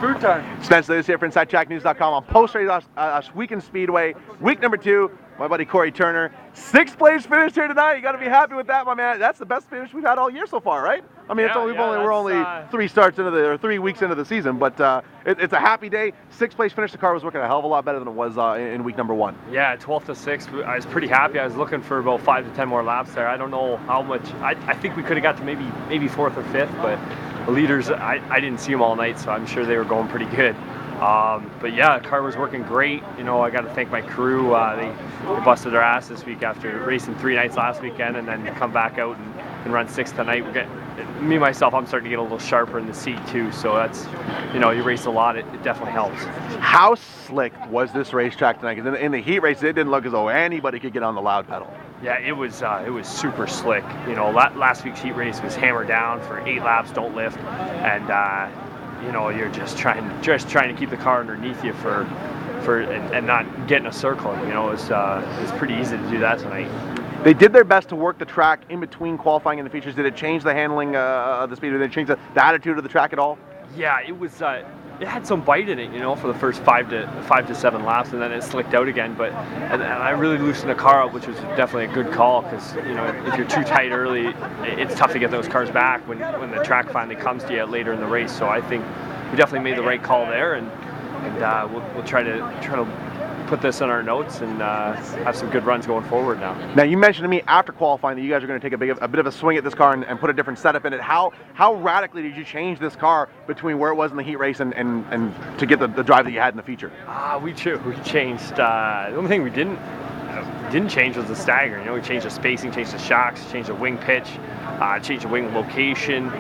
Food time. Spencer Lewis here for InsideTrackNews.com on post-race Ohsweken Speedway, week number 2. My buddy Cory Turner, 6th place finish here tonight. You got to be happy with that, my man. That's the best finish we've had all year so far, right? I mean, we're only 3 weeks into the season, but it's a happy day. 6th place finish. The car was working a hell of a lot better than it was in week number 1. Yeah, 12th to 6th. I was pretty happy. I was looking for about 5 to 10 more laps there. I don't know how much. I think we could have got to maybe 4th or 5th, but the leaders, I didn't see them all night, so I'm sure they were going pretty good. But yeah, the car was working great. You know, I got to thank my crew. They busted their ass this week after racing 3 nights last weekend, and then come back out and run 6 tonight. Me myself, I'm starting to get a little sharper in the seat too. So that's, you know, you race a lot. It definitely helps. How slick was this racetrack tonight? Because in the heat race, it didn't look as though anybody could get on the loud pedal. Yeah, it was super slick. You know, last week's heat race was hammered down for 8 laps, don't lift, and you know, you're just trying to keep the car underneath you and not get in a circle. You know, it's pretty easy to do that tonight. They did their best to work the track in between qualifying and the features. Did it change the handling of the speed? Did it change the attitude of the track at all? Yeah, it was. It had some bite in it, you know, for the first 5 to 7 laps, and then it slicked out again. But and I really loosened the car up, which was definitely a good call, because, you know, if you're too tight early, it's tough to get those cars back when the track finally comes to you later in the race. So I think we definitely made the right call there, and we'll try to put this in our notes and have some good runs going forward now. Now, you mentioned to me after qualifying that you guys are going to take a bit of a swing at this car and put a different setup in it. How radically did you change this car between where it was in the heat race and to get the drive that you had in the feature? We changed. The only thing we didn't change was the stagger. You know, we changed the spacing, changed the shocks, changed the wing pitch, changed the wing location,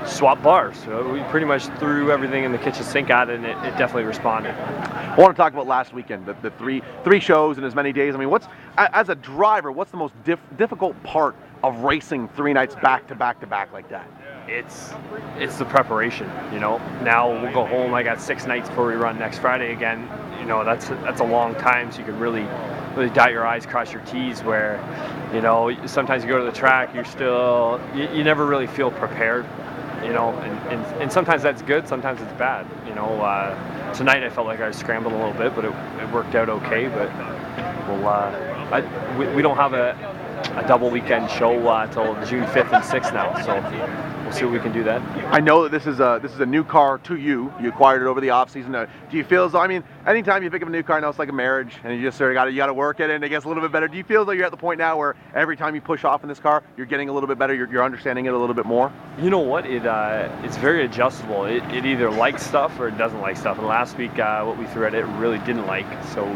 swapped bars. So we pretty much threw everything in the kitchen sink at it, and it definitely responded. I want to talk about last weekend, the three shows in as many days. I mean, as a driver, what's the most difficult part of racing 3 nights back to back like that? It's the preparation. You know, now we'll go home. I got 6 nights before we run next Friday again. You know, that's a long time, so you can really dot your I's, cross your T's, where, you know, sometimes you go to the track, you never really feel prepared, you know, and sometimes that's good, sometimes it's bad. You know, tonight I felt like I was scrambling a little bit, but it worked out okay. But we don't have a double weekend show till June 5th and 6th now, so we'll see what we can do then. I know that this is a new car to you. You acquired it over the off season. Do you feel as though, I mean, anytime you pick up a new car, I know it's like a marriage, and you just sort of got to work it, and it gets a little bit better. Do you feel as though you're at the point now where every time you push off in this car, you're getting a little bit better, you're understanding it a little bit more? You know what? It's very adjustable. It either likes stuff or it doesn't like stuff. And last week, what we threw at it really didn't like, so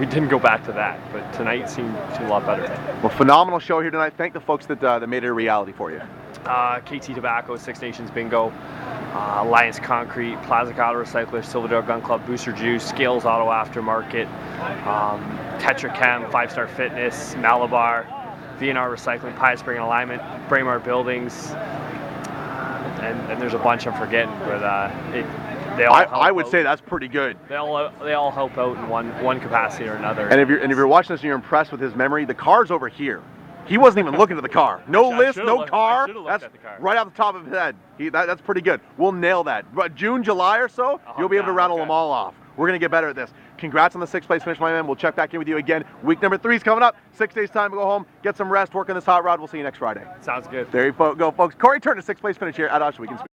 we didn't go back to that. But tonight seemed a lot better. Well, phenomenal show here tonight. Thank the folks that made it a reality for you. KT Tobacco, Six Nations Bingo, Alliance Concrete, Plaza Auto Recycler, Silverdale Gun Club, Booster Juice, Scales Auto Aftermarket, Tetra Chem, 5 Star Fitness, Malabar, VNR Recycling, Pie Spring and Alignment, Braemar Buildings, and there's a bunch I'm forgetting, but they all I would say that's pretty good. They all help out in one capacity or another. And if you're watching this and you're impressed with his memory, the car's over here. He wasn't even looking at the car. No list, no car. That's right off the top of his head. That's pretty good. We'll nail that. But June, July or so, you'll be able to rattle them all off. We're going to get better at this. Congrats on the 6th place finish, my man. We'll check back in with you again. Week number 3 is coming up. 6 days time to go home, get some rest, work on this hot rod. We'll see you next Friday. Sounds good. There you go, folks. Cory Turner, 6th place finish here at Ohsweken Speedway.